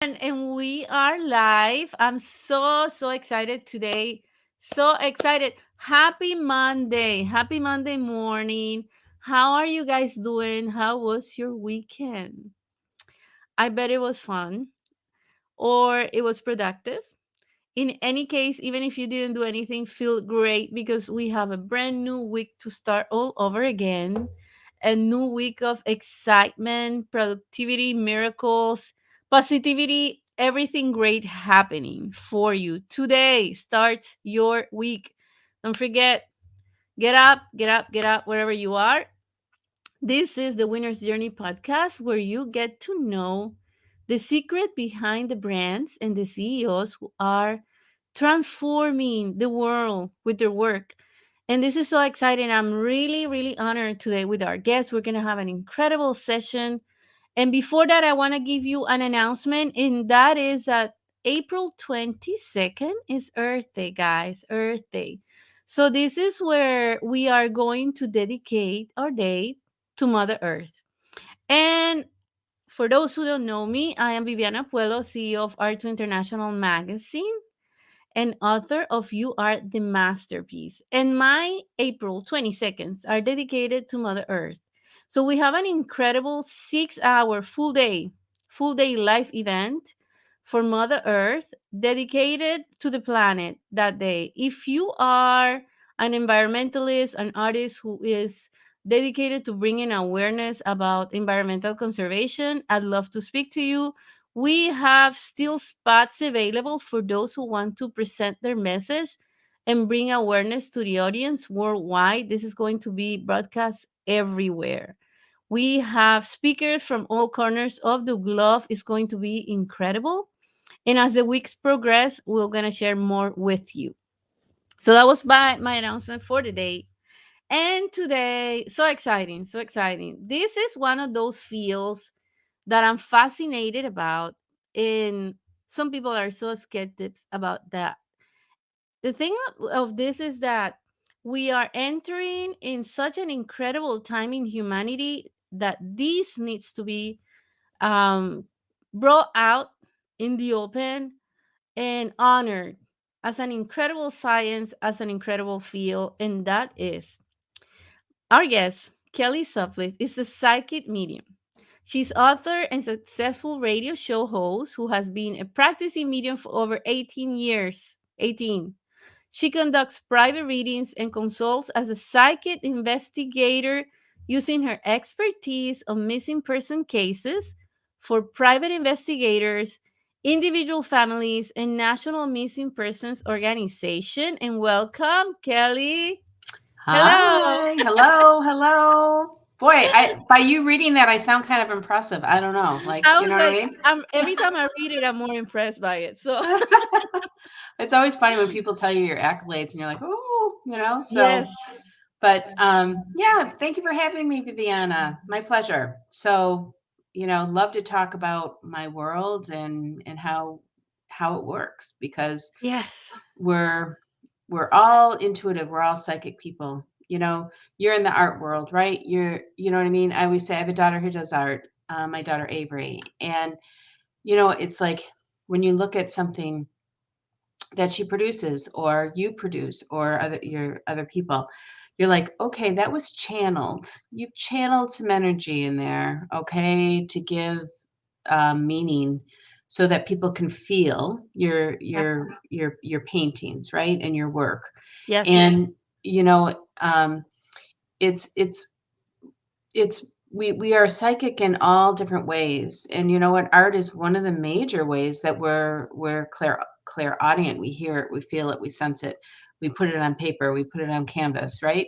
And we are live. I'm so excited today. So excited. Happy Monday. Happy Monday morning. How are you guys doing? How was your weekend? I bet it was fun or it was productive. In any case, even if you didn't do anything, feel great because we have a brand new week to start all over again. A new week of excitement, productivity, miracles, positivity, everything great happening for you. Today starts your week. Don't forget, get up, get up, get up wherever you are. This is the Winner's Journey podcast where you get to know the secret behind the brands and the CEOs who are transforming the world with their work. And this is so exciting. I'm really honored today with our guests. We're going to have an incredible session. And before that, I want to give you an announcement, and that is that April 22nd is Earth Day, guys. Earth Day. So, this is where we are going to dedicate our day to Mother Earth. And for those who don't know me, I am Viviana Puello, CEO of Art to International Magazine and author of You Are the Masterpiece. And my April 22nds are dedicated to Mother Earth. So we have an incredible 6 hour full day live event for Mother Earth dedicated to the planet that day. If you are an environmentalist, an artist who is dedicated to bringing awareness about environmental conservation, I'd love to speak to you. We have still spots available for those who want to present their message and bring awareness to the audience worldwide. This is going to be broadcast everywhere. We have speakers from all corners of the globe. It's going to be incredible. And as the weeks progress, we're going to share more with you. So that was my announcement for the day. And today, so exciting, so exciting. This is one of those fields that I'm fascinated about. And some people are so skeptical about that. The thing of this is that we are entering in such an incredible time in humanity that this needs to be um, brought out in the open and honored as an incredible science, as an incredible field, and that is our guest, Kelle Sutliff, is a psychic medium. She's author and successful radio show host who has been a practicing medium for over 18 years. 18. She conducts private readings and consults as a psychic investigator using her expertise on missing person cases for private investigators, individual families, and National Missing Persons Organization. And welcome, Kelle. Hello. Hi, hello. Boy, by you reading that, I sound kind of impressive. I don't know, like, I you was know what I like, mean? every time I read it, I'm more impressed by it. So, It's always funny when people tell you your accolades and you're like, oh, so, yes. but yeah, thank you for having me, Viviana. My pleasure. So, love to talk about my world and how it works because Yes. we're we're all intuitive, we're all psychic people. You're in the art world, right? You know what I mean? I always say I have a daughter who does art, my daughter Avery. And it's like when you look at something that she produces or you produce or your other people, you're like, okay, that was channeled. You've channeled some energy in there, okay, to give meaning so that people can feel Yep. your paintings, right, and your work. Yes. And you know um it's we are psychic in all different ways. And you know what, art is one of the major ways that we're clairaudient. We hear it, we feel it, we sense it, we put it on paper, we put it on canvas, right,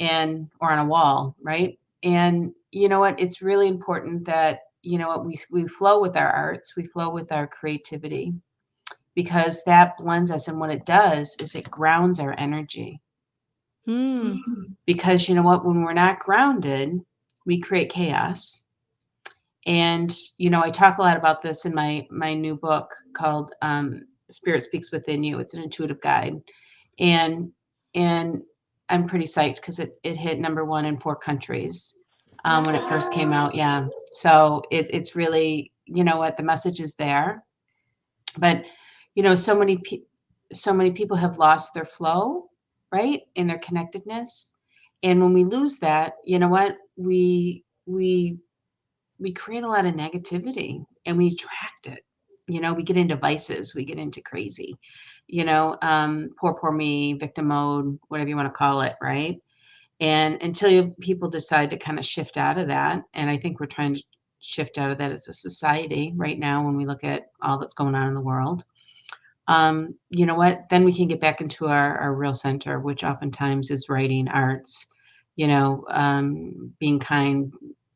and or on a wall, right. And you know what, it's really important that what we flow with our arts, we flow with our creativity, because that blends us. And what it does is it grounds our energy. Hmm. Because you know what, when we're not grounded, we create chaos. And I talk a lot about this in my new book called Spirit Speaks Within You. It's an intuitive guide. And and I'm pretty psyched because it hit #1 in 4 countries when it first came out. Yeah, so it's really you know what, the message is there. But so many people have lost their flow, right, in their connectedness. And when we lose that, you know what, we create a lot of negativity and we attract it. We get into vices, we get into crazy, poor me, victim mode, whatever you want to call it, right? And until people decide to kind of shift out of that, and I think we're trying to shift out of that as a society right now when we look at all that's going on in the world. You know what? Then we can get back into our real center, which oftentimes is writing, arts, being kind,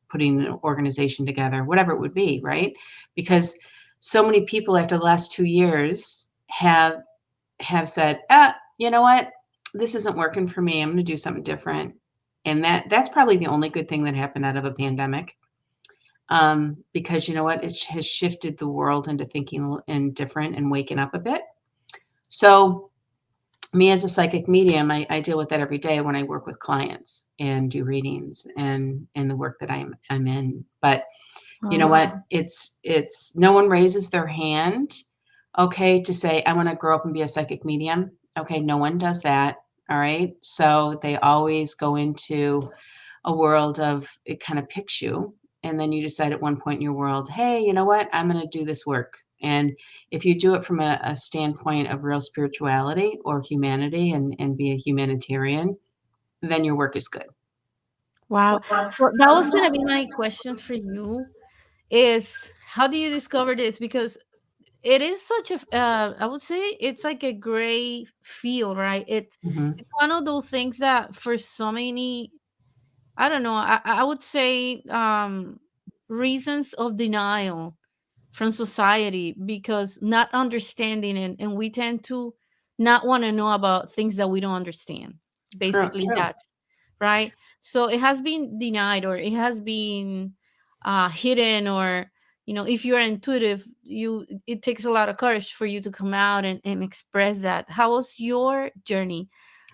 putting an organization together, whatever it would be, right? Because so many people after the last 2 years have said, you know what? This isn't working for me. I'm going to do something different. And that's probably the only good thing that happened out of a pandemic. Because you know what? It has shifted the world into thinking and different and waking up a bit. So me as a psychic medium, I deal with that every day when I work with clients and do readings and the work that I'm in. But you know what? Oh, It's no one raises their hand, okay, to say, I want to grow up and be a psychic medium. Okay, no one does that. All right. So they always go into a world of it kind of picks you. And then you decide at one point in your world, hey, you know what? I'm going to do this work. And if you do it from a standpoint of real spirituality or humanity and be a humanitarian, then your work is good. wow. So that was gonna be my question for you is how do you discover this? Because it is such a I would say it's like a gray field, right? Hmm. It's one of those things that for so many, I don't know, I would say reasons of denial from society because not understanding and we tend to not want to know about things that we don't understand. True, Basically true. that's right. So it has been denied or it has been hidden or if you're intuitive it takes a lot of courage for you to come out and express that. How was your journey?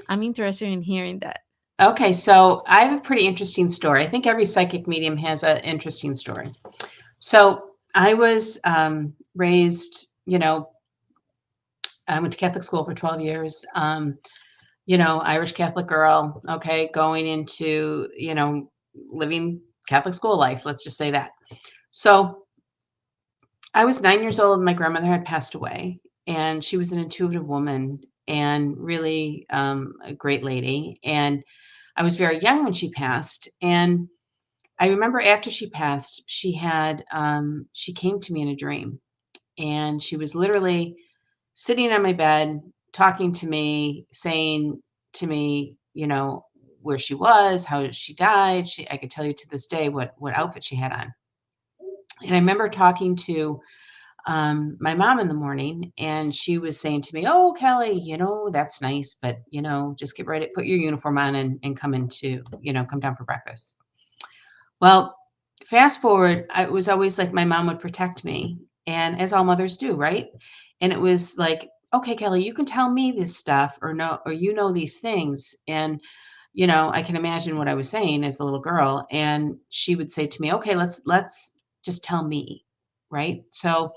I'm interested in hearing that. Okay, so I have a pretty interesting story. I think every psychic medium has an interesting story. So I was raised, I went to Catholic school for 12 years. Irish Catholic girl, okay, going into, living Catholic school life, let's just say that. So I was 9 years old. My grandmother had passed away, and she was an intuitive woman and really a great lady. And I was very young when she passed. And I remember after she passed, she came to me in a dream, and she was literally sitting on my bed, talking to me, saying to me, where she was, how she died. I could tell you to this day what outfit she had on. And I remember talking to my mom in the morning, and she was saying to me, "Oh, Kelly, that's nice, but just get ready, put your uniform on, and come come down for breakfast." Well, fast forward, it was always like my mom would protect me, and as all mothers do, right? And it was like, okay, Kelly, you can tell me this stuff, or no, or these things, and I can imagine what I was saying as a little girl, and she would say to me, "Okay, let's just tell me," right? So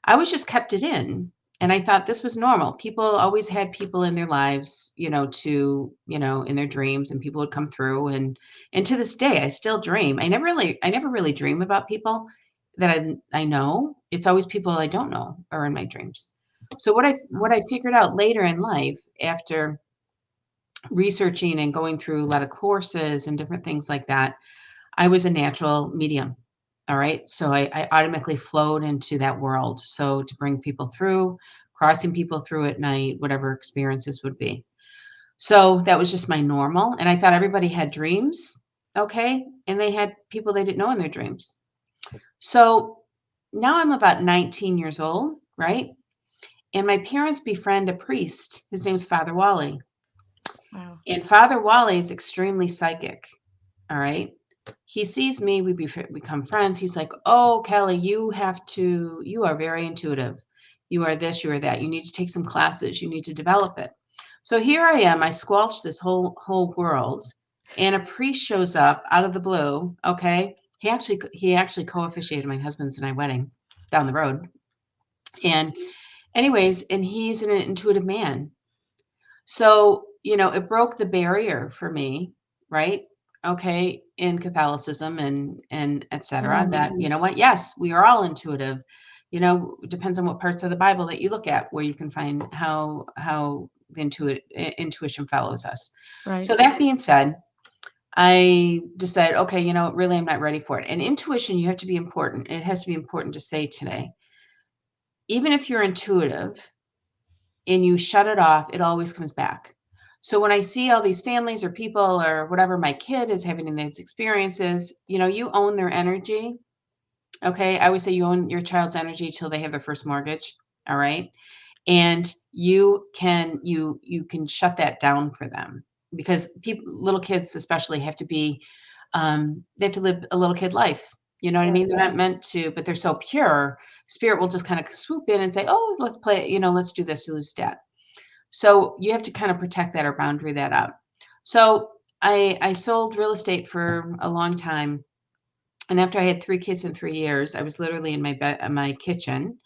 I was just kept it in. And I thought this was normal. People always had people in their lives, in their dreams, and people would come through. And to this day, I still dream. I never really dream about people that I know. It's always people I don't know are in my dreams. So what I figured out later in life after researching and going through a lot of courses and different things like that, I was a natural medium. All right. So I automatically flowed into that world. So to bring people through, crossing people through at night, whatever experiences would be. So that was just my normal. And I thought everybody had dreams. Okay. And they had people they didn't know in their dreams. So now I'm about 19 years old. Right. And my parents befriend a priest. His name's Father Wally. Wow. And Father Wally is extremely psychic. All right. He sees me, become friends. He's like, "Oh, Kelly, you are very intuitive. You are this, you are that. You need to take some classes. You need to develop it." So here I am. I squelched this whole world, and a priest shows up out of the blue, okay? He actually co-officiated my husband's and I wedding down the road. And anyways, and he's an intuitive man. So, it broke the barrier for me, right? Okay, in Catholicism and etc. That, Mhm. what? Yes, we are all intuitive. Depends on what parts of the Bible that you look at, where you can find how the intuition follows us. Right. So that being said, I decided, okay, really, I'm not ready for it. And intuition, you have to be important. It has to be important to say today. Even if you're intuitive and you shut it off, it always comes back. So when I see all these families or people or whatever, my kid is having these experiences, you own their energy. Okay. I always say you own your child's energy till they have their first mortgage. All right. And you can shut that down for them, because little kids especially have to be they have to live a little kid life. You know what I mean? Right. They're not meant to, but they're so pure. Spirit will just kind of swoop in and say, oh, let's play, let's do this to lose dad. So you have to kind of protect that or boundary that up. So I sold real estate for a long time. And after I had 3 kids in 3 years, I was literally in my kitchen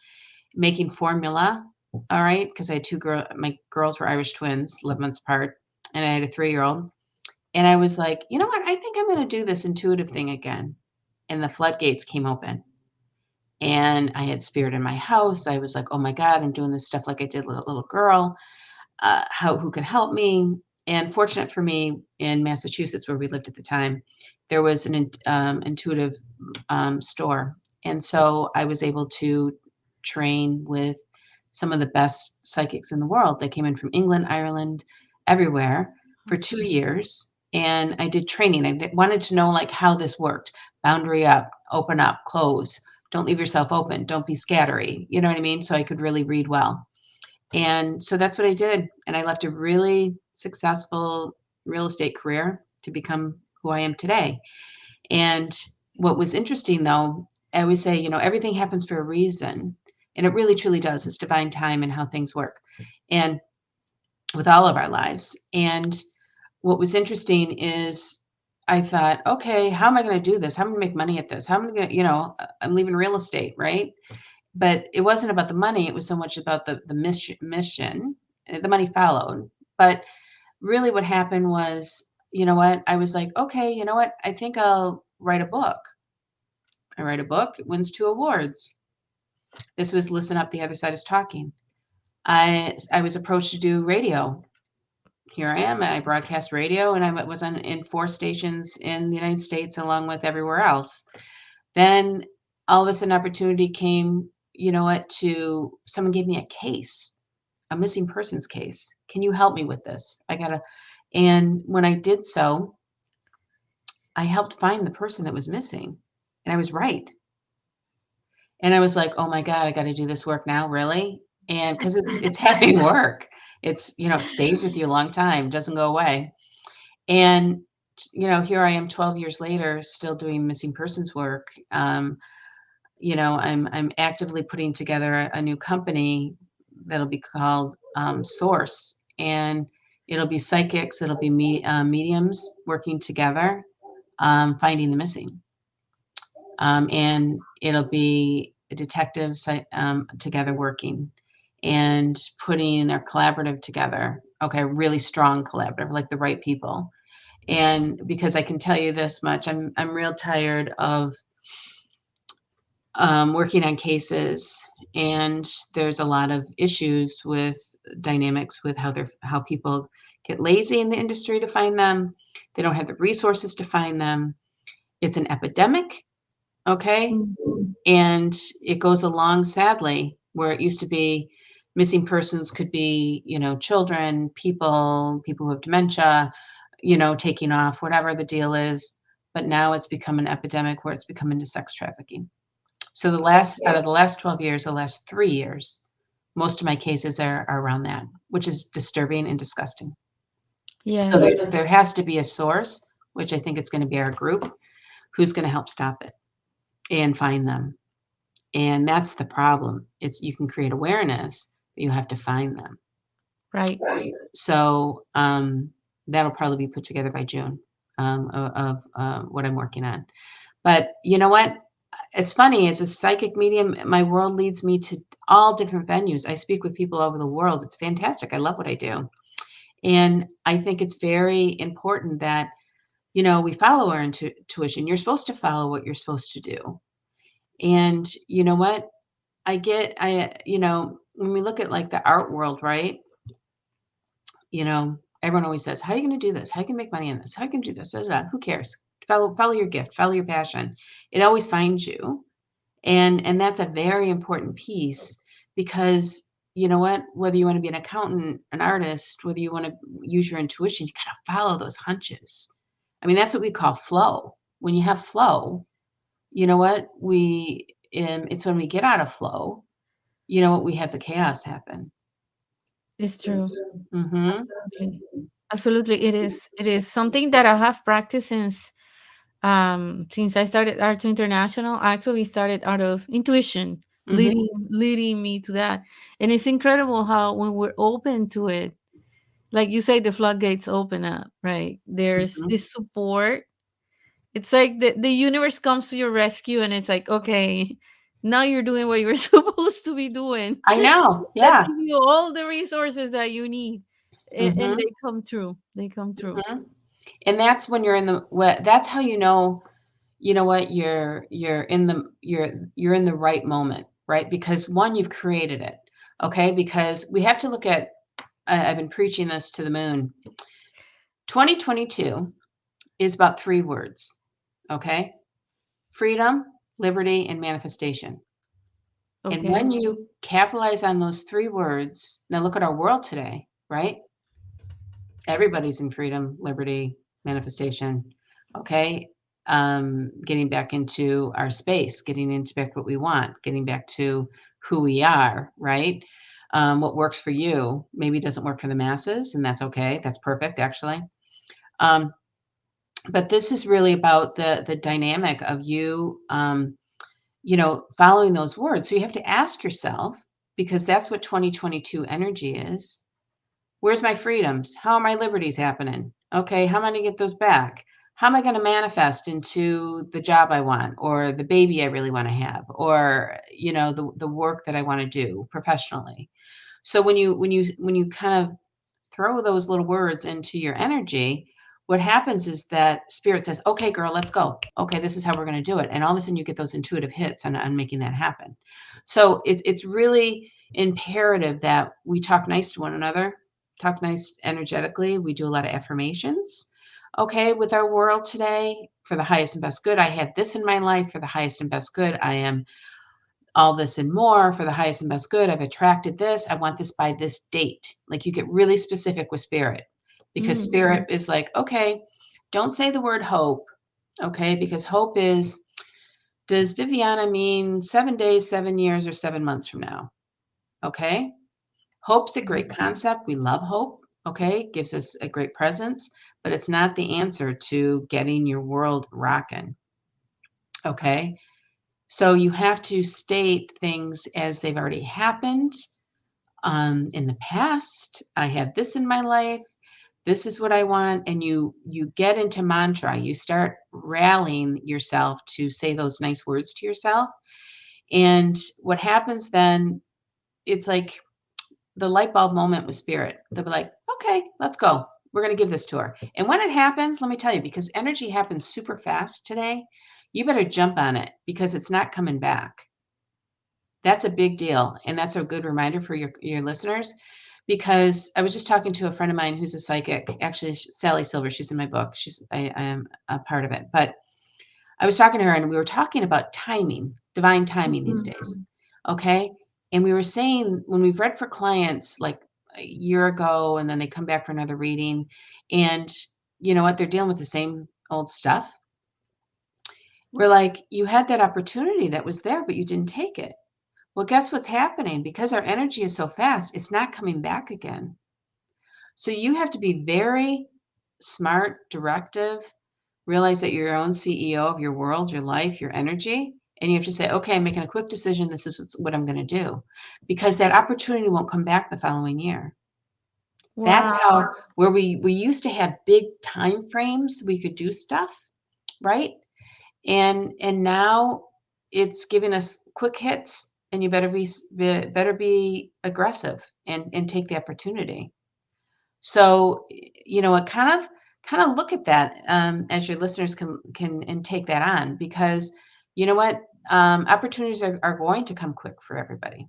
making formula. All right. Because I had my girls were Irish twins, 11 months apart. And I had a 3-year-old. And I was like, you know what? I think I'm going to do this intuitive thing again. And the floodgates came open. And I had spirit in my house. I was like, oh my God, I'm doing this stuff like I did with a little girl. Who could help me? And fortunate for me, in Massachusetts, where we lived at the time, there was an intuitive store. And so I was able to train with some of the best psychics in the world. They came in from England, Ireland, everywhere for 2 years. And I did training. Wanted to know like how this worked. Boundary up, open up, close. Don't leave yourself open. Don't be scattery. You know what I mean? So I could really read well. And so that's what I did. And I left a really successful real estate career to become who I am today. And what was interesting though, I always say, everything happens for a reason. And it really truly does. It's divine time and how things work. And with all of our lives. And what was interesting is I thought, okay, how am I going to do this? How am I going to make money at this? How am I going to, I'm leaving real estate, right? But it wasn't about the money, it was so much about the mission. The money followed. But really what happened was, you know what? I was like, "Okay, you know what? I think I'll write a book." I write a book, it wins 2 awards. This was Listen Up, the Other Side is Talking. I was approached to do radio. Here I am, I broadcast radio, and I was in 4 stations in the United States along with everywhere else. Then all of a sudden opportunity came, to someone gave me a case, a missing persons case. Can you help me with this? And when I did so, I helped find the person that was missing. And I was right. And I was like, oh my God, I got to do this work now, really? And because it's heavy work. It stays with you a long time, doesn't go away. And here I am 12 years later, still doing missing persons work. I'm actively putting together a new company that'll be called Source, and it'll be psychics, it'll be mediums working together, finding the missing, and it'll be detectives together working and putting our collaborative together. Okay, really strong collaborative, like the right people. And because I can tell you this much, I'm real tired of working on cases, and there's a lot of issues with dynamics with how people get lazy in the industry to find them. They don't have the resources to find them. It's an epidemic, okay? Mhm. And it goes along sadly where it used to be missing persons could be, children, people who have dementia, taking off, whatever the deal is. But now it's become an epidemic where it's become into sex trafficking. So out of the last 12 years, the last 3 years, most of my cases are around that, which is disturbing and disgusting. So Yeah. there has to be a source, which I think it's going to be our group, who's going to help stop it and find them. And that's the problem. You can create awareness, but you have to find them. Right. So that'll probably be put together by June of what I'm working on. But you know what? It's funny, as a psychic medium, my world leads me to all different venues. I speak with people all over the world. It's fantastic. I love what I do. And I think it's very important that, we follow our intuition. You're supposed to follow what you're supposed to do. And you know what? When we look at like the art world, right? Everyone always says, how are you going to do this? How you can make money in this? How you can do this? Da, da, da. Who cares? Follow your gift, follow your passion. It always finds you. And that's a very important piece because you know what? Whether you want to be an accountant, an artist, whether you want to use your intuition, you got to follow those hunches. I mean, that's what we call flow. When you have flow, you know what? It's when we get out of flow, we have the chaos happen. It's true. Mm-hmm. Absolutely. Absolutely. It is something that I have practiced since I started Art to International. I actually started out of intuition, Mm-hmm. leading me to that. And it's incredible how when we're open to it, like you say, the floodgates open up, right? There's Mm-hmm. this support. It's like the universe comes to your rescue and it's like, okay, now you're doing what you're supposed to be doing. I know. Let's Yeah. give you all the resources that you need. And Mm-hmm. they come true. They come true. Mm-hmm. And that's when you're in the that's how you know what, you're in the right moment, right? Because one, you've created it. Okay? Because we have to look at I've been preaching this to the moon. 2022 is about three words. Okay? Freedom, liberty, and manifestation. And Okay. when you capitalize on those three words, now look at our world today, right? Everybody's in freedom, liberty, manifestation. Okay. Getting back into our space, getting into back what we want, getting back to who we are, right? What works for you maybe doesn't work for the masses, and that's okay. That's perfect, actually. Um, but this is really about the dynamic of you, following those words. So you have to ask yourself, because that's what 2022 energy is. Where's my freedoms? How are my liberties happening? Okay, how am I going to get those back? How am I going to manifest into the job I want, or the baby I really want to have, or the work that I want to do professionally? So when you kind of throw those little words into your energy, what happens is that spirit says, okay, girl, let's go. Okay, this is how we're going to do it. And all of a sudden you get those intuitive hits on making that happen. So it's really imperative that we talk nice to one another, talk nice energetically. We do a lot of affirmations. Okay, with our world today, for the highest and best good, I have this in my life. For the highest and best good, I am all this and more. For the highest and best good, I've attracted this. I want this by this date. Like, you get really specific with spirit, because Mm. spirit is like, okay, don't say the word hope. Okay, because hope is, does Viviana mean 7 days, 7 years, or 7 months from now? Okay, hope's a great concept. We love hope. Okay, it gives us a great presence, but it's not the answer to getting your world rocking. Okay, so you have to state things as they've already happened. In the past, I have this in my life. This is what I want. And you get into mantra. You start rallying yourself to say those nice words to yourself. And what happens then, it's like the light bulb moment with spirit. They'll be like, okay, let's go. We're going to give this to her. And when it happens, let me tell you, because energy happens super fast today, you better jump on it, because it's not coming back. That's a big deal, and that's a good reminder for your listeners, because I was just talking to a friend of mine who's a psychic. Actually, Sally Silver, she's in my book. I am a part of it. But I was talking to her, and we were talking about timing, divine timing these Mhm. days. Okay? And we were saying, when we've read for clients like a year ago, and then they come back for another reading, and you know what? They're dealing with the same old stuff. We're like, you had that opportunity that was there, but you didn't take it. Well, guess what's happening? Because our energy is so fast, it's not coming back again. So you have to be very smart, directive, realize that you're your own CEO of your world, your life, your energy. And you have to say, okay, I'm making a quick decision. This is what I'm going to do. Because that opportunity won't come back the following year. That's Wow. where we used to have big time frames we could do stuff, right? and now it's giving us quick hits, and you better be aggressive and take the opportunity. So, it kind of look at that, as your listeners can and take that on, because you know what, opportunities are going to come quick for everybody.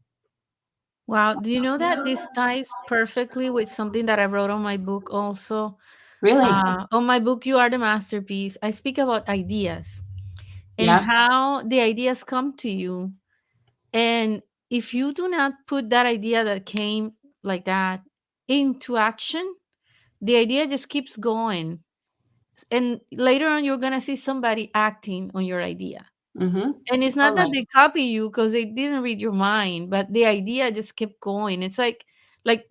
Wow. Do you know that this ties perfectly with something that I wrote on my book also? Really? On my book, You Are the Masterpiece, I speak about ideas and Yeah. how the ideas come to you. And if you do not put that idea that came like that into action, the idea just keeps going. And later on, you're going to see somebody acting on your idea. Mm-hmm. And it's not that Totally. they copy you because they didn't read your mind, but the idea just kept going. It's like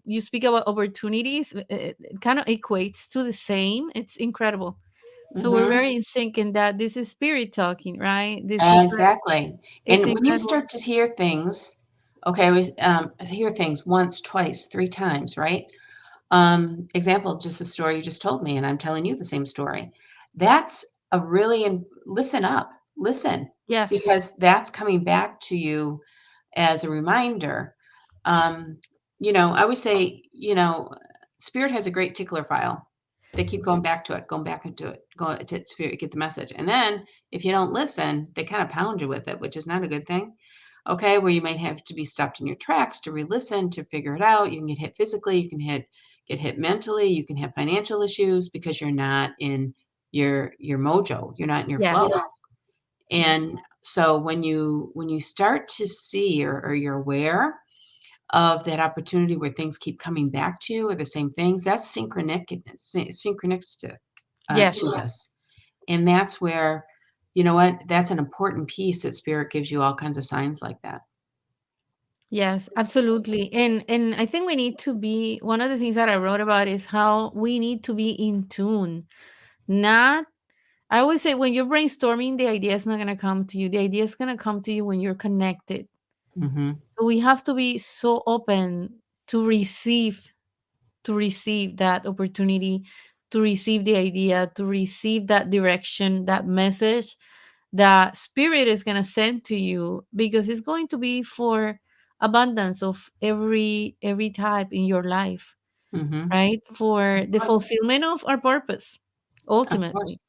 you speak about opportunities, it kind of equates to the same. It's incredible. So we're Mm-hmm. very in sync in that this is spirit talking, right? This is like Exactly. it's And when you incredible. start to hear things, okay, we hear things once, twice, three times, right? Example, just a story you just told me, and I'm telling you the same story. That's a really, listen up, listen, Yes. because that's coming back to you as a reminder. Um, I always say, spirit has a great tickler file. They keep going back to it, going back into it, going to spirit, get the message. And then if you don't listen, they kind of pound you with it, which is not a good thing. Okay, where you might have to be stopped in your tracks to re-listen, to figure it out. You can get hit physically, you can get hit mentally, you can have financial issues because you're not in your mojo, you're not in your flow. Yes. And so when you start to see, or you're aware of that opportunity where things keep coming back to you, or the same things, that's synchronistic Yes. to this. And that's where, you know what, that's an important piece, that spirit gives you all kinds of signs like that. Yes, absolutely. And I think we need to be one of the things that I wrote about is how we need to be in tune. Not I always say when you're brainstorming, the idea is not gonna come to you. The idea is gonna come to you when you're connected. Hmm. So we have to be so open to receive that opportunity, to receive the idea, to receive that direction, that message that spirit is going to send to you, because it's going to be for abundance of every type in your life, Hmm. right? Of For the course. fulfillment of our purpose Of course. ultimately.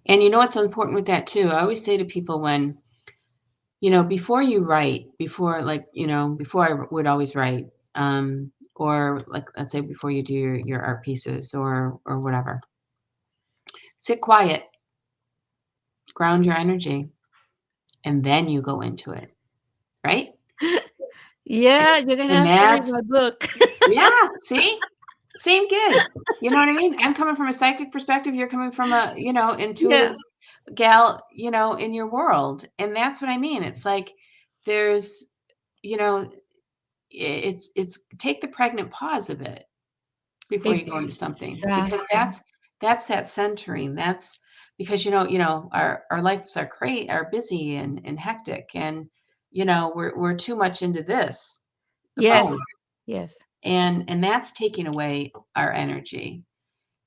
And what's so important with that too? I always say to people, when, before you write, before I would always write, or like, let's say before you do your art pieces, or whatever, sit quiet, ground your energy, and then you go into it, right? Yeah, you're going to And have to read that's, my book. yeah, see? Same good. You know what I mean? I'm coming from a psychic perspective, you're coming from a, Yeah. intuitive gal, in your world. And that's what I mean. It's like there's, you know, it's take the pregnant pause of it before you go into something, because Exactly. that's that centering. That's because our lives are busy and hectic, and we're too much into the Yes. phone, Yes. and that's taking away our energy,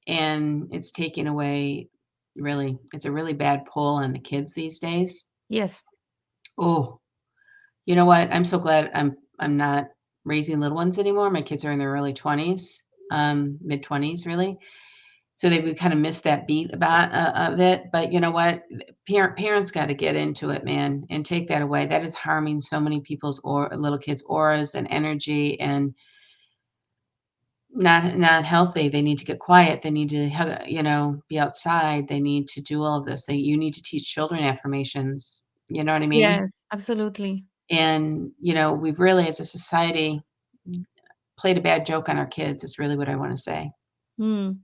and it's taking away, really, it's a really bad pull on the kids these days. Yes. Oh, you know what? I'm so glad I'm not raising little ones anymore. My kids are in their early 20s, mid 20s, really. So they would kind of miss that beat about of it. But you know what? Parents got to get into it, man, and take that away. That is harming so many people's, or little kids' auras and energy, and not healthy. They need to get quiet. They need to be outside. They need to do all of this. You need to teach children affirmations. You know what I mean? Yes, absolutely. And we've really, as a society, played a bad joke on our kids, is really what I want to say, Mm.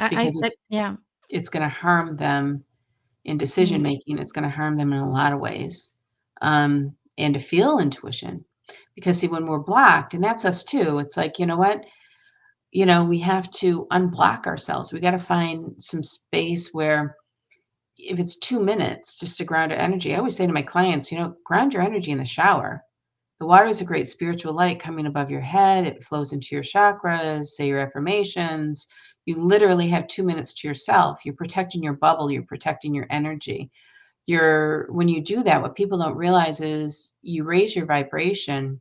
because Yeah. it's going to harm them in decision Mm. making. It's going to harm them in a lot of ways, and to feel intuition, because see, when we're blocked, and that's us too. It's like, you know what, we have to unblock ourselves. We got to find some space where, if it's 2 minutes just to ground our energy. I always say to my clients, ground your energy in the shower. The water is a great spiritual light coming above your head. It flows into your chakras, say your affirmations. You literally have 2 minutes to yourself. You're protecting your bubble, you're protecting your energy. When you do that, what people don't realize is you raise your vibration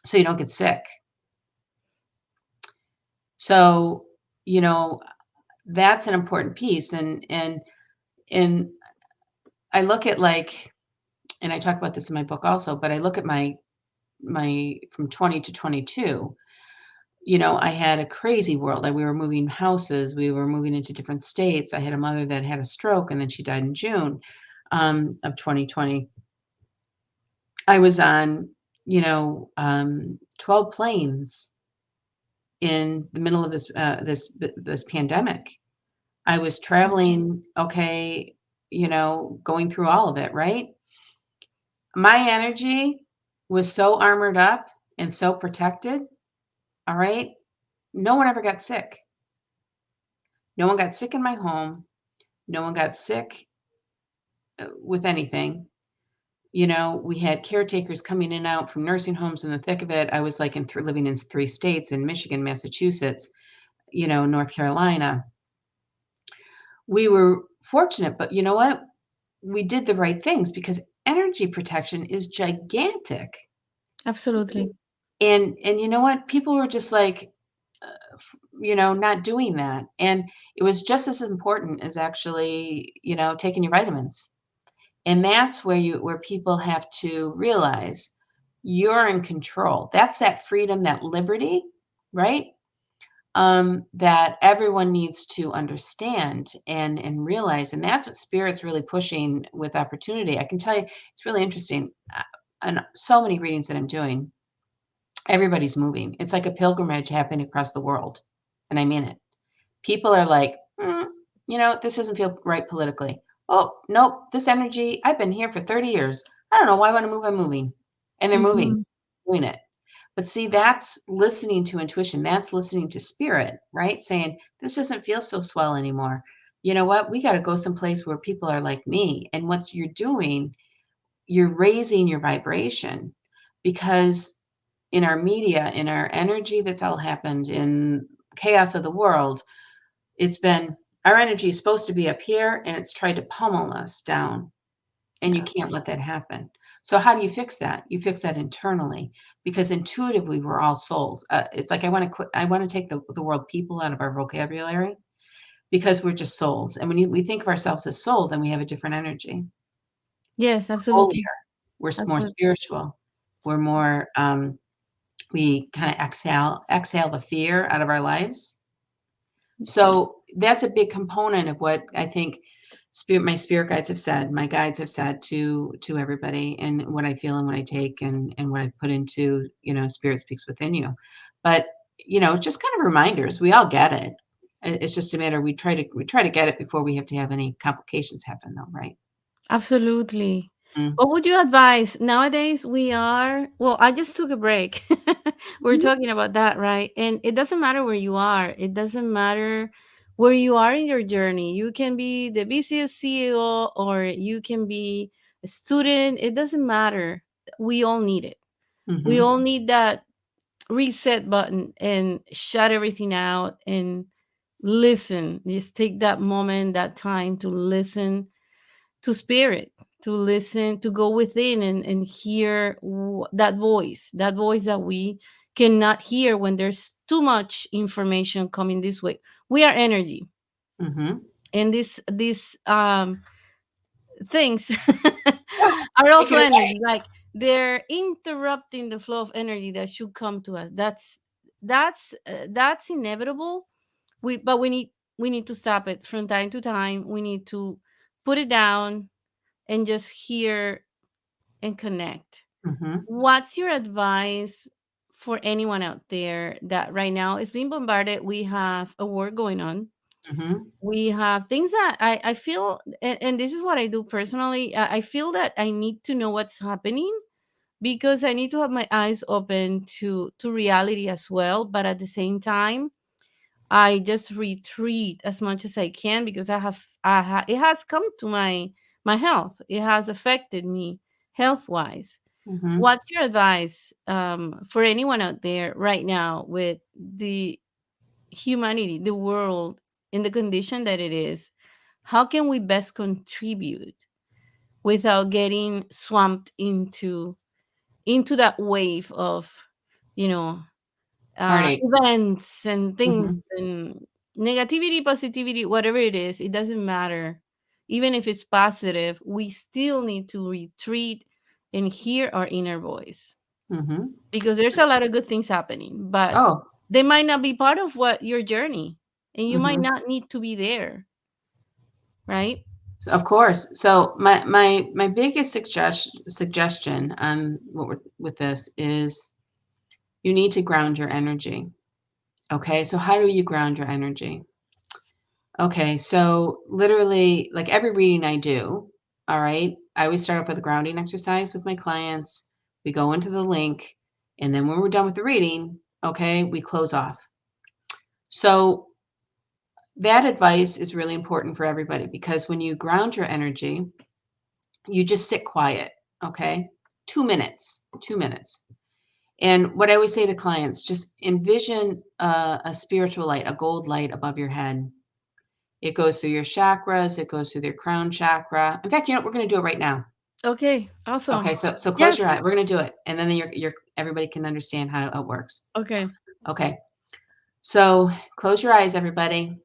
so you don't get sick. So, you know, that's an important piece. And I look at like, and I talk about this in my book also, but I look at my from 20 to 22. I had a crazy world. Like we were moving houses, we were moving into different states. I had a mother that had a stroke and then she died in June of 2020. I was on, 12 planes in the middle of this pandemic. I was traveling, okay, going through all of it, right? My energy was so armored up and so protected, all right? No one ever got sick. No one got sick in my home. No one got sick with anything. We had caretakers coming in and out from nursing homes in the thick of it. I was like living in 3 states in Michigan, Massachusetts, North Carolina. We were fortunate, but you know what? We did the right things because energy protection is gigantic. Absolutely. And you know what? People were just like, not doing that. And it was just as important as actually, taking your vitamins. And that's where people have to realize you're in control. That's that freedom, that liberty, right? That everyone needs to understand and realize. And that's what Spirit's really pushing with opportunity. I can tell you, it's really interesting. And so many readings that I'm doing, everybody's moving. It's like a pilgrimage happening across the world. And I mean it. People are like, this doesn't feel right politically. Oh, nope, this energy, I've been here for 30 years. I don't know why I want to move. I'm moving. And they're moving, Hmm. doing it. But see, that's listening to intuition. That's listening to spirit, right? Saying, this doesn't feel so swell anymore. You know what? We got to go someplace where people are like me. And what you're doing, you're raising your vibration because in our media, in our energy that's all happened, in chaos of the world, it's been our energy is supposed to be up here and it's tried to pummel us down. And you Yeah. can't let that happen. So how do you fix that? You fix that internally because intuitively we're all souls. It's like I want to take the word people out of our vocabulary because we're just souls. And when we think of ourselves as soul, then we have a different energy. Yes, We're holier. absolutely. We're more Absolutely. spiritual. We're more. We kind of exhale the fear out of our lives. So that's a big component of what I think my spirit guides have said, my guides have said to everybody, and what I feel and what I take and what I put into, Spirit Speaks Within You. But, just kind of reminders. We all get it. It's just a matter we try to get it before we have to have any complications happen though, right? Absolutely. Mm. What would you advise? Nowadays, we are, well, I just took a break. We're Mhm. talking about that, right? And it doesn't matter where you are, it doesn't matter where you are in your journey. You can be the busiest CEO or you can be a student. It doesn't matter. We all need it. We Mhm. all need that reset button and shut everything out and listen. Just take that moment, that time to listen to spirit, to listen, to go within and hear that voice that we cannot hear when there's too much information coming this way. We are energy, Mhm. and these things Yeah, are taking also it away. energy. Like they're interrupting the flow of energy that should come to us. That's inevitable. We need to stop it from time to time. We need to put it down and just hear and connect. Mhm. What's your advice for anyone out there that right now is being bombarded? We have a war going on. Mhm. We have things that I feel, and this is what I do personally. I feel that I need to know what's happening because I need to have my eyes open to reality as well. But at the same time, I just retreat as much as I can because it has come to my health. It has affected me health wise. Mhm. What's your advice for anyone out there right now with the humanity, the world, in the condition that it is? How can we best contribute? without getting swamped into that wave of, you know, Heartache. events and things Hmm. and negativity, positivity, whatever it is, it doesn't matter. Even if it's positive, we still need to retreat and hear our inner voice, Hmm. because there's a lot of good things happening, but Oh. they might not be part of what your journey, and you might Hmm. not need to be there, right? So, of course. So my biggest suggestion on with this is you need to ground your energy. Okay, so how do you ground your energy? Okay, so literally, like every reading I do, all right, I always start off with a grounding exercise with my clients. We go into the link, and then when we're done with the reading, okay, we close off. So that advice is really important for everybody because when you ground your energy, you just sit quiet, okay? 2 minutes, 2 minutes. And what I always say to clients, just envision a spiritual light, a gold light above your head. It goes through your chakras, it goes through your crown chakra. In fact, you know what? We're going to do it right now. Okay, awesome. Okay, so close Yes. your eye. We're going to do it, and then your everybody can understand how it works. Okay. Okay, so close your eyes, everybody.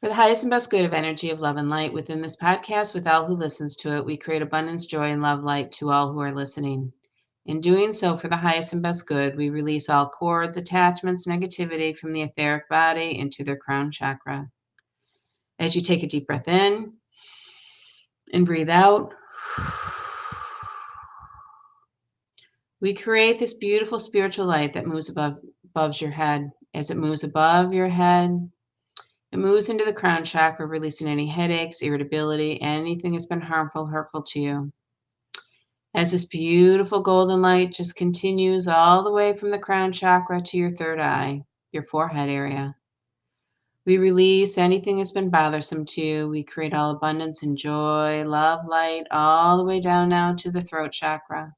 For the highest and best good of energy of love and light within this podcast, with all who listens to it, we create abundance, joy, and love light to all who are listening. In doing so, for the highest and best good, we release all cords, attachments, negativity from the etheric body into their crown chakra. As you take a deep breath in and breathe out, we create this beautiful spiritual light that moves above your head. As it moves above your head, it moves into the crown chakra, releasing any headaches, irritability, anything that's been harmful, hurtful to you. As this beautiful golden light just continues all the way from the crown chakra to your third eye, your forehead area. We release anything that's been bothersome to you. We create all abundance and joy, love, light, all the way down now to the throat chakra.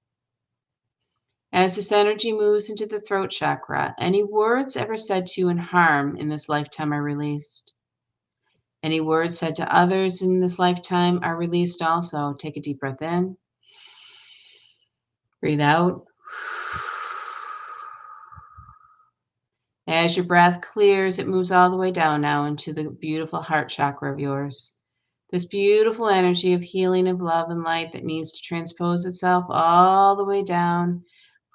As this energy moves into the throat chakra, any words ever said to you in harm in this lifetime are released. Any words said to others in this lifetime are released also. Take a deep breath in, breathe out. As your breath clears, it moves all the way down now into the beautiful heart chakra of yours. This beautiful energy of healing, of love and light that needs to transpose itself all the way down,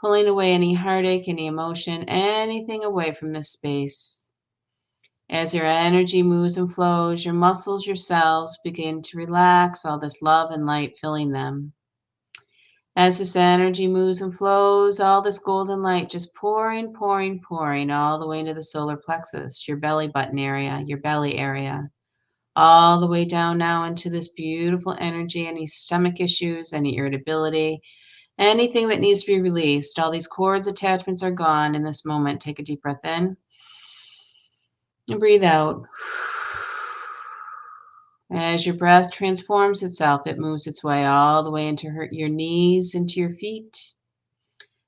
pulling away any heartache, any emotion, anything away from this space. As your energy moves and flows, your muscles, your cells begin to relax, all this love and light filling them. As this energy moves and flows, all this golden light just pouring, pouring, pouring all the way into the solar plexus, your belly button area, your belly area, all the way down now into this beautiful energy, any stomach issues, any irritability, anything that needs to be released. All these cords, attachments are gone in this moment. Take a deep breath in and breathe out. As your breath transforms itself, it moves its way all the way into your knees, into your feet.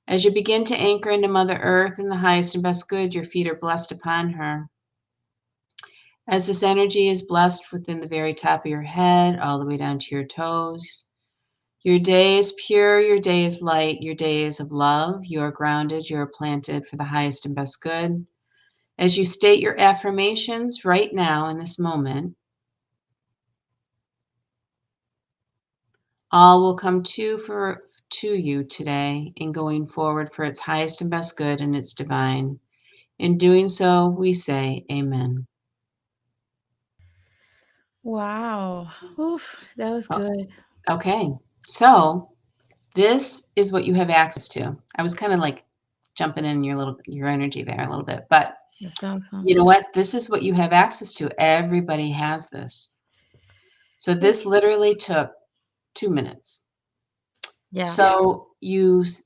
As you begin to anchor into Mother Earth and the highest and best good, your feet are blessed upon her. As this energy is blessed within the very top of your head, all the way down to your toes. Your day is pure, your day is light, your day is of love. You are grounded, you are planted for the highest and best good. As you state your affirmations right now in this moment, all will come to you today in going forward for its highest and best good and its divine. In doing so, we say amen. Wow. Oof, that was Oh, good. okay, so this is what you have access to. I was kind of like jumping in your energy there a little bit, but That's awesome. you know what? This is what you have access to. Everybody has this. So Oof. this literally took 2 minutes. Yeah. So this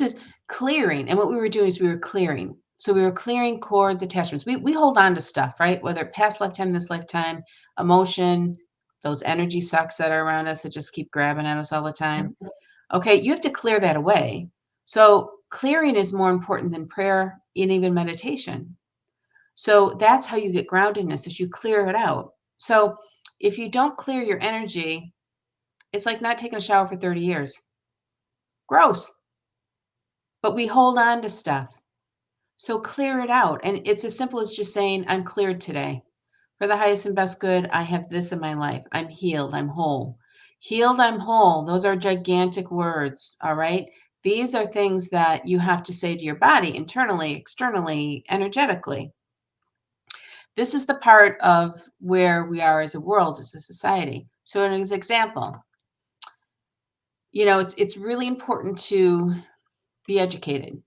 is clearing. And what we were doing is we were clearing. So we were clearing cords, attachments. We hold on to stuff, right? Whether past lifetime, this lifetime, emotion, those energy sucks that are around us that just keep grabbing at us all the Yeah. time. Okay, you have to clear that away. So clearing is more important than prayer and even meditation. So that's how you get groundedness is you clear it out. So if you don't clear your energy, it's like not taking a shower for 30 years. Gross. But we hold on to stuff. So clear it out. And it's as simple as just saying, I'm cleared today. For the highest and best good, I have this in my life. I'm healed. I'm whole. Healed, I'm whole. Those are gigantic words. All right. These are things that you have to say to your body internally, externally, energetically. This is the part of where we are as a world, as a society. So, as an example, it's really important to be educated.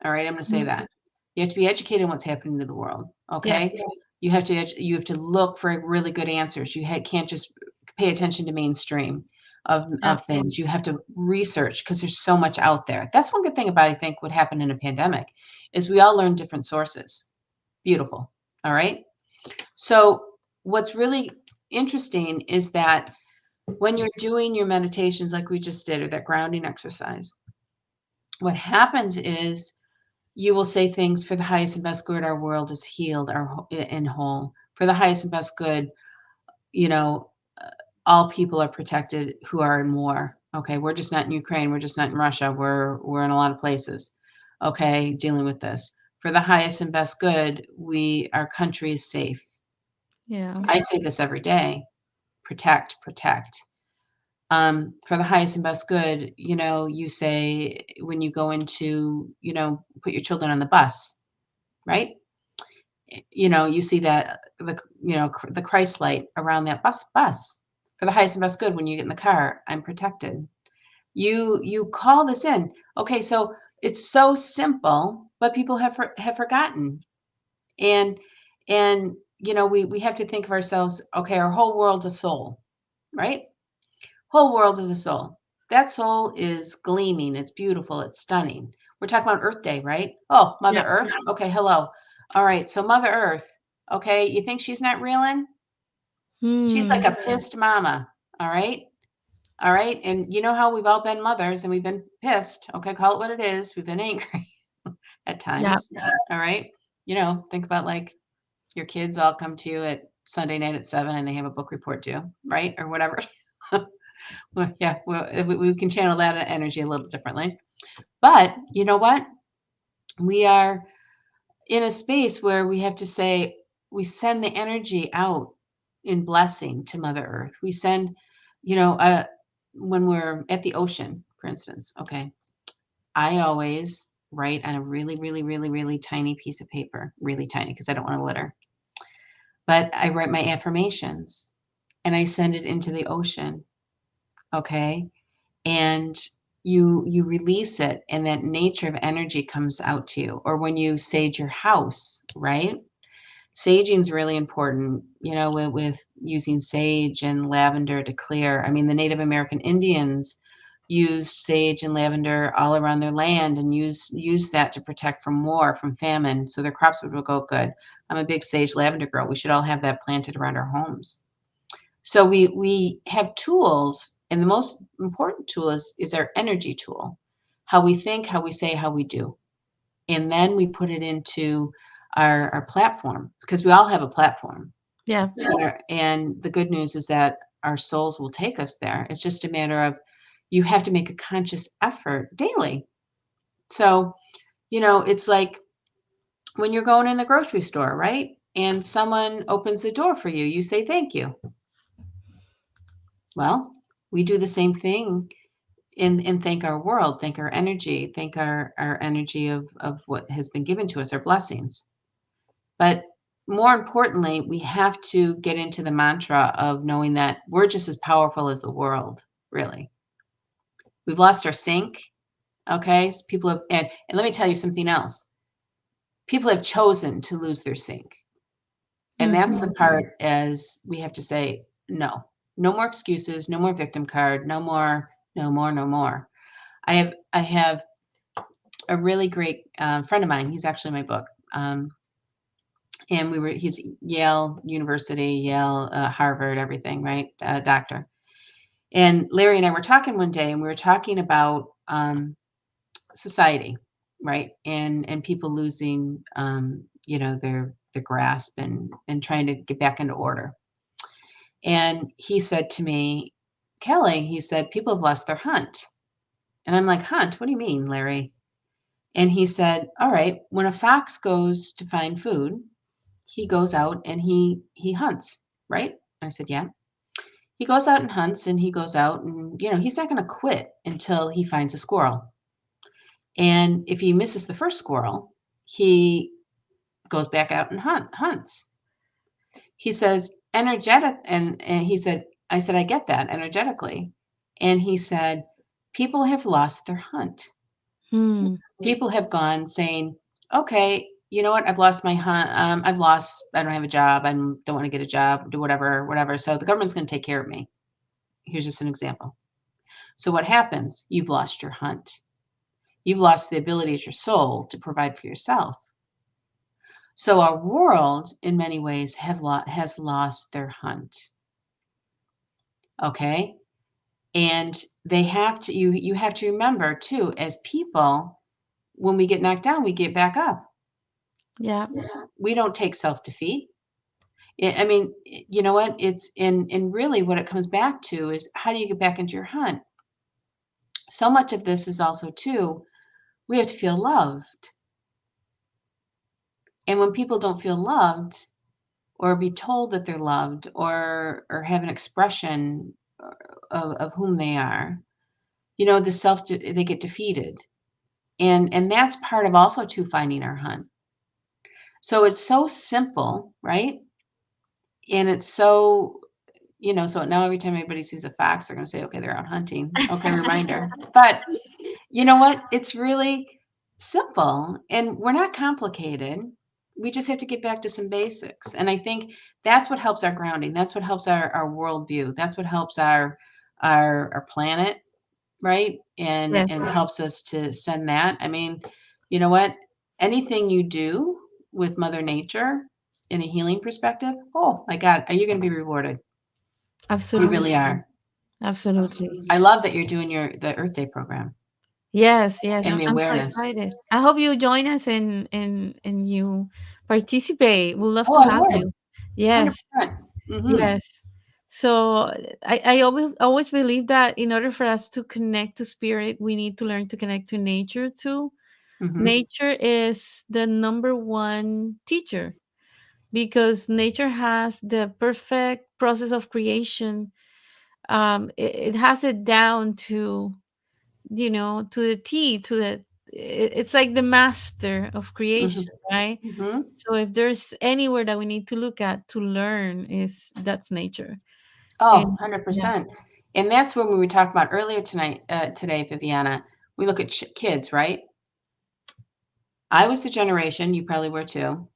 All right, I'm going to say Mhm. that. You have to be educated on what's happening to the world, Yes. okay? You have to look for really good answers. Can't just pay attention to mainstream of Yeah. things. You have to research because there's so much out there. That's one good thing about, I think, what happened in a pandemic is we all learned different sources. Beautiful. All right? So, what's really interesting is that when you're doing your meditations like we just did or that grounding exercise, what happens is you will say things for the highest and best good. Our world is healed, and whole. For the highest and best good, you know, uh, all people are protected who are in war. Okay, we're just not in Ukraine. We're just not in Russia. We're in a lot of places. Okay, dealing with this. For the highest and best good, our country is safe. Yeah. I say this every day. Protect, protect. For the highest and best good, you say when you go into, put your children on the bus, right? You see that the Christ light around that bus. For the highest and best good, when you get in the car, I'm protected. You call this in. Okay, so it's so simple, but people have forgotten. And we have to think of ourselves, okay, our whole world's a soul, right? Whole world is a soul. That soul is gleaming, it's beautiful, it's stunning. We're talking about Earth Day, right? Oh, Mother Yeah. Earth. Okay, hello. All right, so Mother Earth, okay, you think she's not reeling? She's like Hmm. a pissed mama. All right. All right. And you know how we've all been mothers and we've been pissed. Okay, call it what it is. We've been angry at Yeah. times. All right. Think about like your kids all come to you at Sunday night at 7 and they have a book report due, right? Or whatever. Well, yeah, well, we can channel that energy a little differently. But you know what? We are in a space where we have to say, we send the energy out in blessing to Mother Earth. We send, when we're at the ocean, for instance, okay, I always write on a really, really, really, really tiny piece of paper, really tiny, because I don't want to litter. But I write my affirmations and I send it into the ocean, okay? And you release it and that nature of energy comes out to you. Or when you sage your house, right? Saging is really important, with using sage and lavender to clear. I mean, the Native American Indians used sage and lavender all around their land and use that to protect from war, from famine, so their crops would go good. I'm a big sage lavender girl. We should all have that planted around our homes. So we have tools, and the most important tool is our energy tool. How we think, how we say, how we do. And then we put it into our platform because we all have a platform. Yeah. And the good news is that our souls will take us there. It's just a matter of you have to make a conscious effort daily. So, it's like when you're going in the grocery store, right? And someone opens the door for you, you say thank you. Well, we do the same thing and thank our world, thank our energy, thank our energy of what has been given to us, our blessings. But more importantly, we have to get into the mantra of knowing that we're just as powerful as the world, really. We've lost our sync. Okay. People have, and let me tell you something else. People have chosen to lose their sync. And that's Hmm. the part as we have to say, no, no more excuses, no more victim card, no more, no more, no more. I have a really great friend of mine. He's actually my book. And he's Yale University, Yale, Harvard, everything, right? Doctor. And Larry and I were talking one day, and we were talking about society, right? And people losing, their grasp and trying to get back into order. And he said to me, Kelly, he said, people have lost their hunt. And I'm like, hunt? What do you mean, Larry? And he said, all right, when a fox goes to find food, he goes out and he hunts, right? I said, yeah. He goes out and hunts and he goes out and, he's not going to quit until he finds a squirrel. And if he misses the first squirrel, he goes back out and hunts. He says, energetic. And he said, I said, I get that energetically. And he said, people have lost their hunt. Hmm. People have gone saying, okay, you know what? I've lost my hunt. I don't have a job. I don't want to get a job, do whatever, whatever. So the government's going to take care of me. Here's just an example. So what happens? You've lost your hunt. You've lost the ability of your soul to provide for yourself. So our world, in many ways, has lost their hunt. Okay, and they have to. You have to remember too, as people, when we get knocked down, we get back up. Yeah. We don't take self defeat. I mean, you know what? It's in really what it comes back to is how do you get back into your hunt? So much of this is also too. We have to feel loved, and when people don't feel loved, or be told that they're loved or have an expression of whom they are, they get defeated. And that's part of also to finding our hunt. So it's so simple, right? And it's so, so now every time anybody sees a fox, they're going to say, okay, they're out hunting. Okay, reminder. But you know what? It's really simple and we're not complicated. We just have to get back to some basics. And I think that's what helps our grounding. That's what helps our worldview. That's what helps our planet, right? And Yes. and helps us to send that. I mean, you know what? Anything you do with Mother Nature in a healing perspective, oh my God, are you going to be rewarded? You Absolutely. really are. Absolutely. I love that you're doing the Earth Day program Yes, yes. and the I'm so awareness. excited. I hope you join us and you participate. We'd love Oh, to I have would. you. Yes, 100%. Mhm. yes. So I always believe that in order for us to connect to spirit, we need to learn to connect to nature too. Mhm. Nature is the number one teacher because nature has the perfect process of creation. It has it down to to the T, to the it's like the master of Mhm. creation, right? Mhm. So if there's anywhere that we need to look at to learn is that's nature. Oh, And yeah, 100%. And that's when we were talking about earlier today, Viviana. We look at kids, right? I was the generation, you probably were too.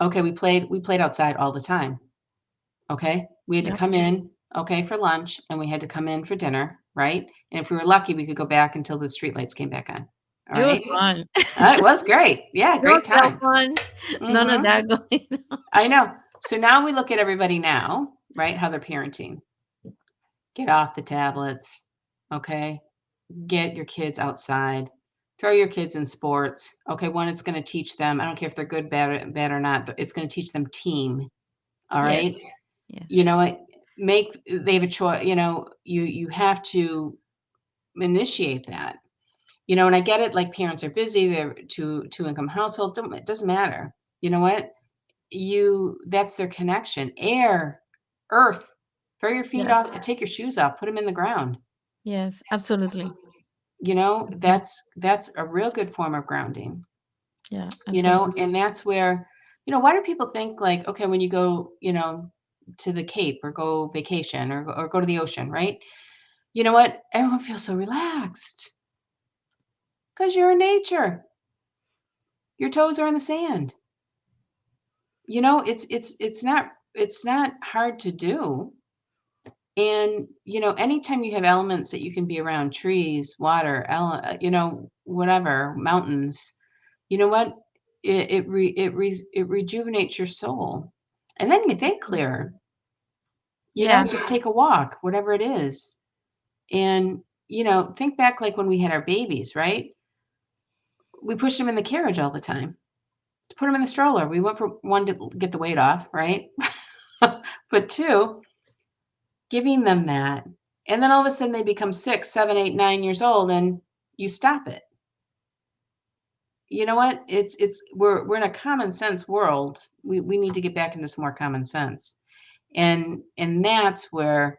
Okay, we played outside all the time. Okay? We had to yeah, come in, okay, for lunch, and we had to come in for dinner, right? And if we were lucky, we could go back until the streetlights came back on. All it was right? fun. It was great. Yeah, No great cell time. phones, none of Mhm. that going on. I know. So now we look at everybody now, right? How they're parenting. Get off the tablets. Okay? Get your kids outside. Throw your kids in sports. Okay, one, it's going to teach them. I don't care if they're good, bad or not, but it's going to teach them team. All Yes, right. yes, You know what? They have a choice. You have to initiate that. And I get it. Like parents are busy. They're two income household. It doesn't matter. You know what? That's their connection. Air, earth. Throw your feet yes, off. Take your shoes off. Put them in the ground. yes, absolutely. Mhm. That's a real good form of grounding. Yeah, absolutely. And that's where, why do people think like, okay, when you go, to the Cape or go vacation or go to the ocean, right? You know what? Everyone feels so relaxed because you're in nature. Your toes are in the sand. It's not hard to do. And, anytime you have elements that you can be around, trees, water, whatever, mountains, you know what? It rejuvenates your soul. And then you think clearer. Yeah, Just take a walk, whatever it is. And, think back like when we had our babies, right? We pushed them in the carriage all the time. To put them in the stroller. We went for one to get the weight off, right? But two, giving them that. And then all of a sudden they become 6, 7, 8, 9 years old and you stop it. You know what? We're in a common sense world. We need to get back into some more common sense. And that's where,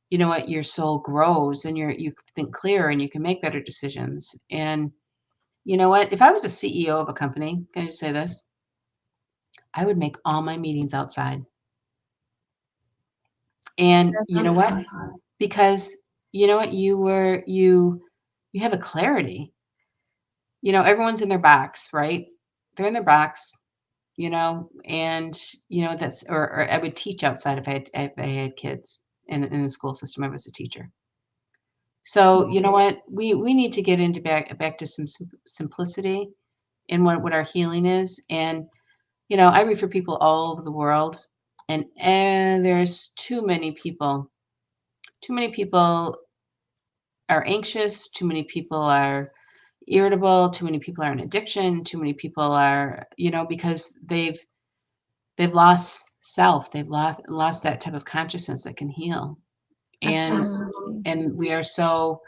you know what, your soul grows and you think clearer and you can make better decisions. And you know what? If I was a CEO of a company, can I just say this? I would make all my meetings outside. And That you know sounds what? fun. Because you know what? You have a clarity. You know, everyone's in their box, right? They're in their box, you know, and you know that's or I would teach outside if I had kids in the school system. I was a teacher. So you know what? We need to get into back to some simplicity in what our healing is. And you know, I read for people all over the world, and there's too many people. Too many people are anxious. Too many people are irritable. Too many people are in addiction. Too many people are, you know, because they've lost self. They've lost that type of consciousness that can heal. And Absolutely. and we are so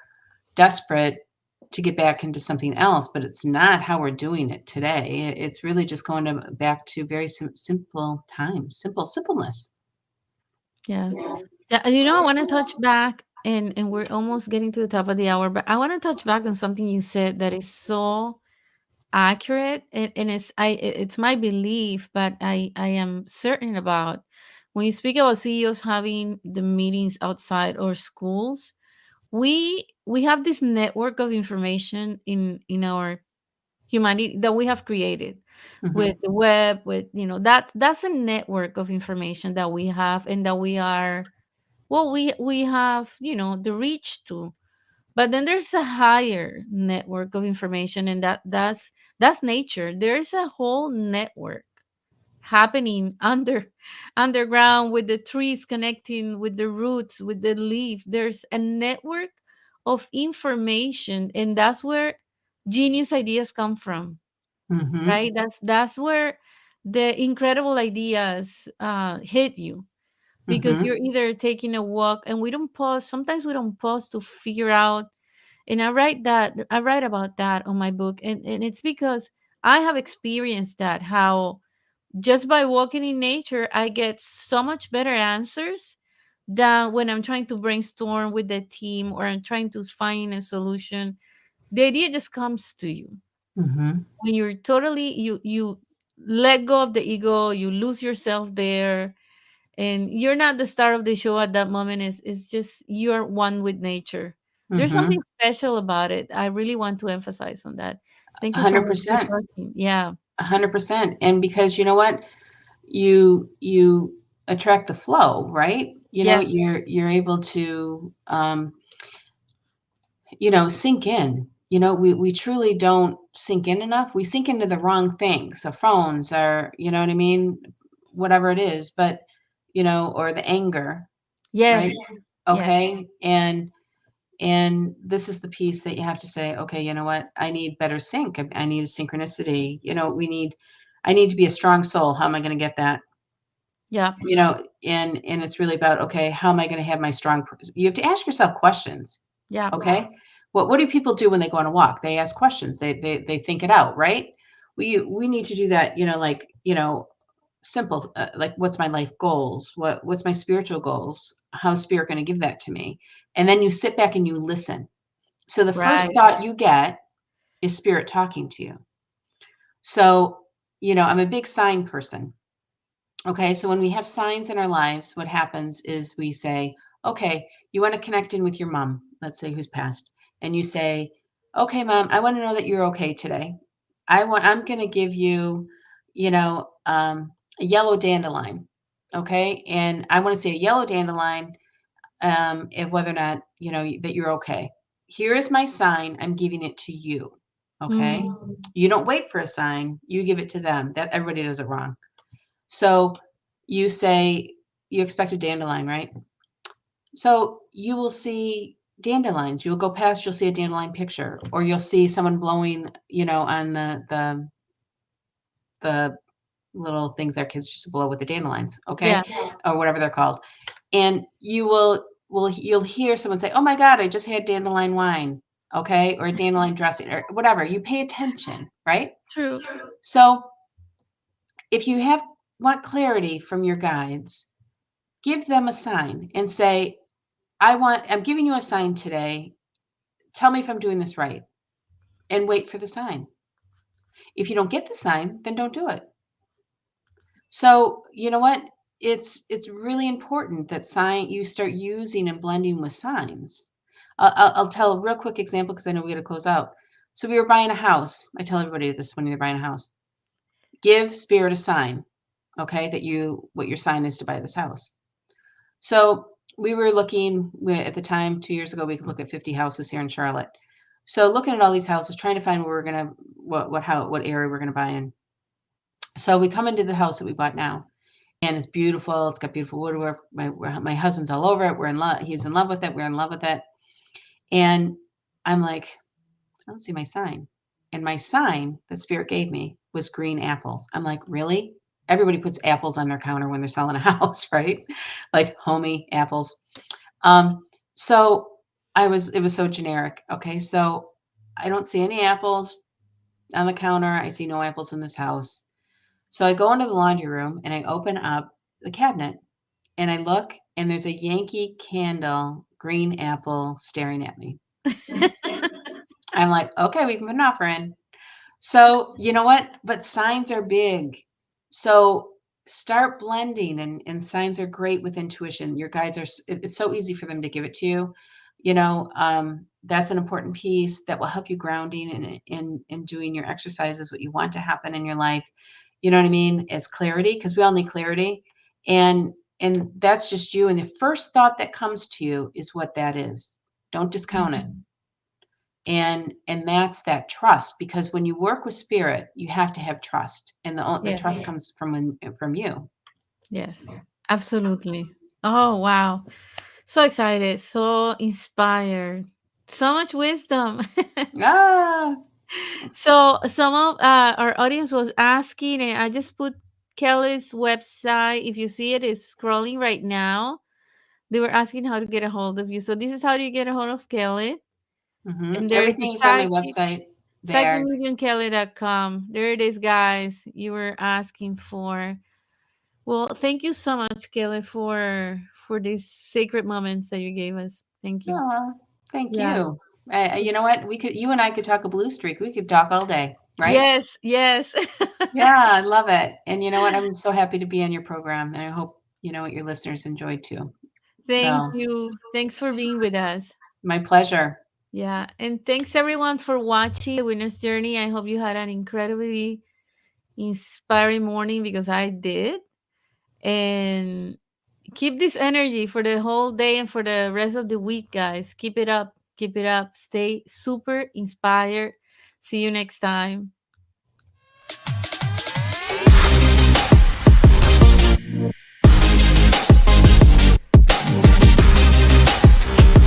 desperate to get back into something else, but it's not how we're doing it today. It's really just going back to very simple times, simpleness. Yeah. Yeah, and I want to touch back, and we're almost getting to the top of the hour, but I want to touch back on something you said that is so accurate, and it's my belief, but I am certain about when you speak about CEOs having the meetings outside or schools, we have this network of information in our humanity that we have created with Mhm. the web, with that's a network of information that we have, and that we are, well, we have, the reach to. But then there's a higher network of information, and that's nature. There's a whole network happening underground, with the trees connecting with the roots, with the leaves. There's a network of information, and that's where genius ideas come from, Mhm. right? That's where the incredible ideas hit you, because Mhm. you're either taking a walk, and we don't pause. Sometimes we don't pause to figure out. And I write about that on my book, and it's because I have experienced that, how just by walking in nature I get so much better answers than when I'm trying to brainstorm with the team, or I'm trying to find a solution. The idea just comes to you Mhm. when you're totally, you let go of the ego, you lose yourself there, and you're not the star of the show at that moment. It's just you're one with nature. There's something Mhm. special about it. I really want to emphasize on that. Thank you so much for 100%. talking. Yeah. 100%. And because you know what? You attract the flow, right? You know, Yes. you're able to you know, sink in. You know, we truly don't sink in enough. We sink into the wrong things. So phones are, you know what I mean? Whatever it is, but you know, or the anger, right? Yes. Yes. Okay. And this is the piece that you have to say, okay, you know what? I need better sync. I need a synchronicity. You know, I need to be a strong soul. How am I going to get that? Yeah. You know, and it's really about, okay, how am I going to have my you have to ask yourself questions. Yeah. Okay. What do people do when they go on a walk? They ask questions. They think it out, right? We need to do that, you know, like, you know, simple, like what's my life goals? What's my spiritual goals? How's spirit going to give that to me? And then you sit back and you listen. So the first Right. thought you get is spirit talking to you. So, you know, I'm a big sign person. Okay, so when we have signs in our lives, what happens is we say, okay, you want to connect in with your mom, let's say who's passed, and you say, okay, mom, I want to know that you're okay today. I'm going to give you, you know, a yellow dandelion. Okay, and I want to say a yellow dandelion, and whether or not, you know, that you're okay. Here is my sign. I'm giving it to you. Okay, Mm. you don't wait for a sign. You give it to them. That everybody does it wrong. So you say you expect a dandelion, right? So you will see dandelions. You'll go past, you'll see a dandelion picture, or you'll see someone blowing, you know, on the little things our kids just blow with the dandelions, okay? Yeah. Or whatever they're called. and you'll hear someone say, "Oh my God, I just had dandelion wine," okay, or dandelion dressing, or whatever. You pay attention, right? True. So if you have want clarity from your guides, give them a sign and say, I'm giving you a sign today. Tell me if I'm doing this right, and wait for the sign. If you don't get the sign, then don't do it. So, you know what? It's really important that you start using and blending with signs. I'll tell a real quick example because I know we got to close out. So we were buying a house. I tell everybody this when they're buying a house. Give spirit a sign, okay, that what your sign is to buy this house. So we were looking at the time 2 years ago. We could look at 50 houses here in Charlotte. So looking at all these houses, trying to find where we're gonna what area we're gonna buy in. So we come into the house that we bought now, and it's beautiful. It's got beautiful woodwork. My husband's all over it. We're in love. He's in love with it. We're in love with it. And I'm like, I don't see my sign. And my sign that Spirit gave me was green apples. I'm like, really? Everybody puts apples on their counter when they're selling a house, right? Like homey apples. Um, so it was so generic. Okay, so I don't see any apples on the counter. I see no apples in this house. So I go into the laundry room and I open up the cabinet and I look and there's a Yankee Candle green apple staring at me. I'm like, okay, we can put an offer in. So, you know what? But signs are big. So start blending, and signs are great with intuition. Your guides it's so easy for them to give it to you. That's an important piece that will help you grounding and in doing your exercises, what you want to happen in your life. You know what I mean? As clarity, because we all need clarity. And that's just you. And the first thought that comes to you is what that is. Don't discount it. Mhm. And that's that trust, because when you work with spirit you have to have trust, and the Yes. trust comes from you. Yes. Absolutely. Oh, wow. So excited, so inspired, so much wisdom. Ah. So some of our audience was asking, and I just put Kelly's website. If you see it, it's scrolling right now. They were asking how to get a hold of you. So this is how you get a hold of Kelly. And there's the Everything is on my website there. psychicmediumkelly.com. There it is, guys. You were asking for. Well, thank you so much, Kelly, for these sacred moments that you gave us. Thank you. Oh, thank Yeah. you. You know what, you and I could talk a blue streak. We could talk all day, right? Yes, yes. Yeah, I love it. And you know what, I'm so happy to be on your program, and I hope you know what your listeners enjoyed too. Thank So you. Thanks for being with us. my pleasure. Yeah. And thanks everyone for watching The Winner's Journey. I hope you had an incredibly inspiring morning because I did. And keep this energy for the whole day and for the rest of the week, guys. Keep it up. Keep it up. Stay super inspired. See you next time.